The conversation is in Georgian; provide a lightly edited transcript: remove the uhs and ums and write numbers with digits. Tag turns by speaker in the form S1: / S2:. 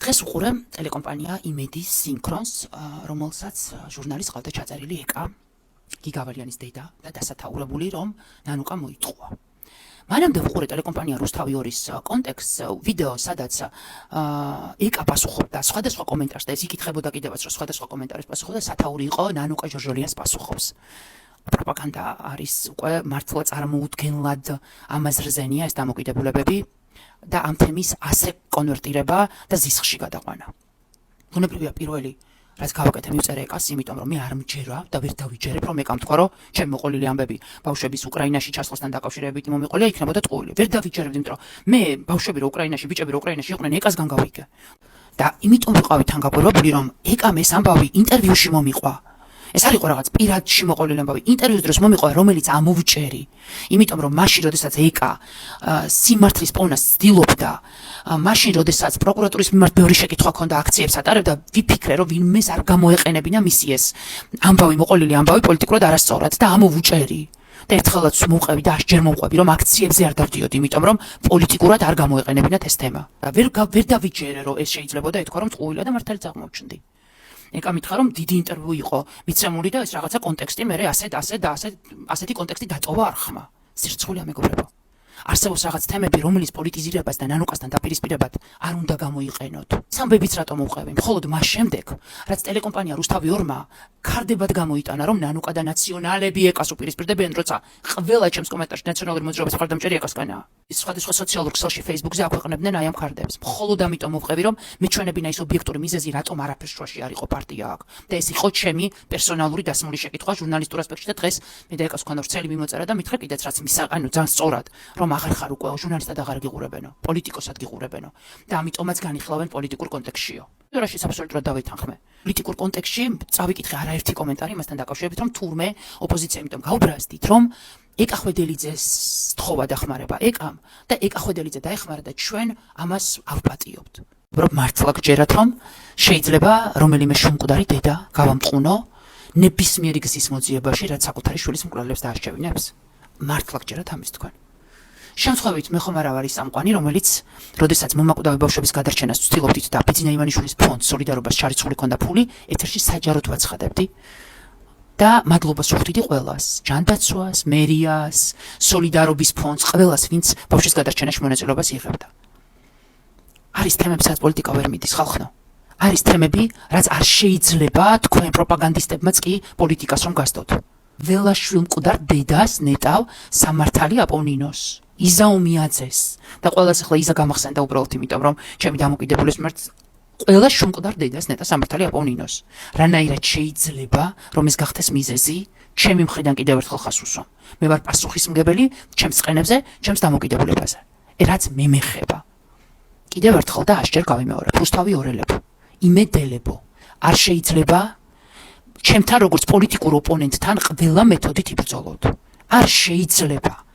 S1: დღეს უყურე ტელეკომპანია იმედის სინქრონს, რომელსაც ჟურნალის ყავდა ჩაწერილი ეკა გიგავალიანის დედა და დასათაურებული, რომ ნანუკა მოიტყვა. მანამდე ვუყურე ტელეკომპანია რუსთავი 2-ის კონტექსტს ვიდეო, სადაც ეკა პასუხობდა სხვადასხვა კომენტარს და ეს იკითხებოდა კიდევაც, რომ სხვადასხვა კომენტარებს პასუხობდა, სათაური იყო ნანუკა ჟორჟოლიას პასუხობს. პროპაგანდა არის უკვე მართლა წარმოუდგენლად ამაზრზენია ეს დამოკიდებულებები და ამ თემის ასე კონვერტირება და ზისხში გადაყვანა. ბუნებრივია პირველი რაც გავაკეთე მივწერე ეკას, იმიტომ რომ მე არ მჯერა და ვერ დავიჯერებ, რომ ეკამ თქვა, რომ ჩემი მოყოლილი ამბები ბავშვების უკრაინაში ჩასვლასთან დაკავშირებით მომიყოლია, იქნებოდა ტყუილი. ვერ დავიჯერებ, იმიტომ რომ მე ბავშვები რო უკრაინაში, ბიჭები რო უკრაინაში იყვნენ, ეკასგან გავიგე. და იმიტომ ვიყავი თან გაკვირვებული, რომ ეკამ ეს ამბავი ინტერვიუში მომიყვა. ეს არ იყო რაღაც პირადში მოყოლილი ამბავი, ინტერვიუს დროს მომიყვა, რომელიც ამოვჭერი. იმიტომ რომ მაშინ, როდესაც ეკა სიმართლის პოვნას ცდილობდა, მაშინ, როდესაც პროკურატურის მიმართ ბევრი შეკითხვა ჰქონდა, აქციებს ატარებდა, ვიფიქრე, რომ ვინმეს არ გამოეყენებინა მისი ეს ამბავი, მოყოლილი ამბავი პოლიტიკურად არასწორად და ამოვჭერი. და ერთხელაც მოვყევი და 100 ჯერ მოვყვები, რომ აქციებზე არ დავდიოდი, იმიტომ რომ პოლიტიკურად არ გამოეყენებინათ ეს თემა. და ვერ დავიჯერე, რომ ეს შეიძლებოდა ეთქვა, რომ ტყუილა და მართალიც აღმოჩნდი. ეკა მითხრა, რომ დიდი ინტერვიუ იყო მიცემული და ეს რაღაცა კონტექსტი მე ასეთი კონტექსტი დატოვა არხმა. სირცხულია მეგობრებო. არსებობს რაღაც თემები, რომელიც პოლიტიზირებას და ნანუკასთან დაპირისპირებად არ უნდა გამოიყენოთ. სამბებიც რატომ უყევი? მხოლოდ მას შემდეგ, რაც ტელეკომპანია რუსთავი 2-მა ქარდებად გამოიტანა, რომ ნანუკა და ნაციონალები ეკას უპირისპირდებიან, როცა ყველა ჩემს კომენტარში ნაციონალური მოძრაობის მხარდამჭერი ეკასგანაა. ის სხვადასხვა სოციალურ ქსელში, Facebook-ზე აქვეყნებდნენ აი ამ ქარდებს. მხოლოდ ამიტომ მოვყევი, რომ მეჩვენებინა ის ობიექტური მიზეზი, რატომ არაფერს შუაში არ იყო პარტია აქ. და ეს იყო ჩემი პერსონალური დასმული შეკითხვა ჟურნალისტურ ასპექტში და დღეს მე და ეკას მქონდა ვრცელი მიმოწერა და მითხრა კიდეც რაც ანუ ძალიან სწორად, რომ აღარ ხარ უკვე ჟურნალისტად აღარ გიყურებენო, პოლიტიკოსად გიყურებენო და ამიტომაც განიხილავენ პოლიტიკურ კონტექსტშიო. რაშიც აბსოლუტურად დავითანხმე. პოლიტიკურ კონტექსტში წავიკითხე არაერთი კომენტარი მასთან დაკავშირებით, რომ თურმე ოპოზიცია იმიტომ გაუბრაზდით, რომ ეკა ხვედელიძეს თხოვა დახმარება ეკამ და ეკა ხვედელიძე დაეხმარა და ჩვენ ამას ავპატიობთ. რომ მართლა გჯერათ, რომ შეიძლება რომელიმე შუმკვდარი დედა გავამტყუნო ნებისმიერი გზის მოძიებაში, რაც საკუთარი შვილის მკვლელებს დაარჩევინებს. მართლა გჯერათ ამის თქვენ. შემთხვევით მე ხომ არა ვარ ის სამყარო, რომელიც როდესაც მომაკვდავი ბავშვების გადარჩენას ვცდილობდით და ბიძინა ივანიშვილის ფონდს სოლიდარობას ჩარიცხული ქონდა ფული, ეთერში საჯაროდ ვაცხადებდი და მადლობას ვუხდიდი ყველას, ჯანდაცვას, მერიას, სოლიდარობის ფონდს, ყველას, ვინც ბავშვის გადარჩენაში მონაწილეობას იღებდა. არის თემები, სადაც პოლიტიკა ვერ მიდის, ხალხო. არის თემები, რაც არ შეიძლება თქვენ პროპაგანდისტებმაც კი პოლიტიკას რომ გასდოთ. ველაშვილ მკვდარ დედას ნეტავ სამართალი აპონინოს. იზა უმიაძეს და ყველას ახლა იზა გამახსენდა უბრალოდ იმიტომ, რომ ჩემი დამოკიდებულის მიმართ ყველა შუმკვდარ დედას ნეტა სამართალი აპონინოს. რანაირად შეიძლება, რომ ეს გახდეს მიზეზი, ჩემი მხრიდან კიდევ ერთხელ ხას უსვამ. მე ვარ პასუხისმგებელი ჩემს წყენებზე, ჩემს დამოკიდებულებაზე. რაც მე მეხება. კიდევ ერთხელ და 100 ჯერ გავიმეორებ. რუსთავი 2-ლებო, იმედელებო, არ შეიძლება ჩემთან როგორც პოლიტიკურ ოპონენტთან ყველა მეთოდით იბრძოლოთ. არ შეიძლება.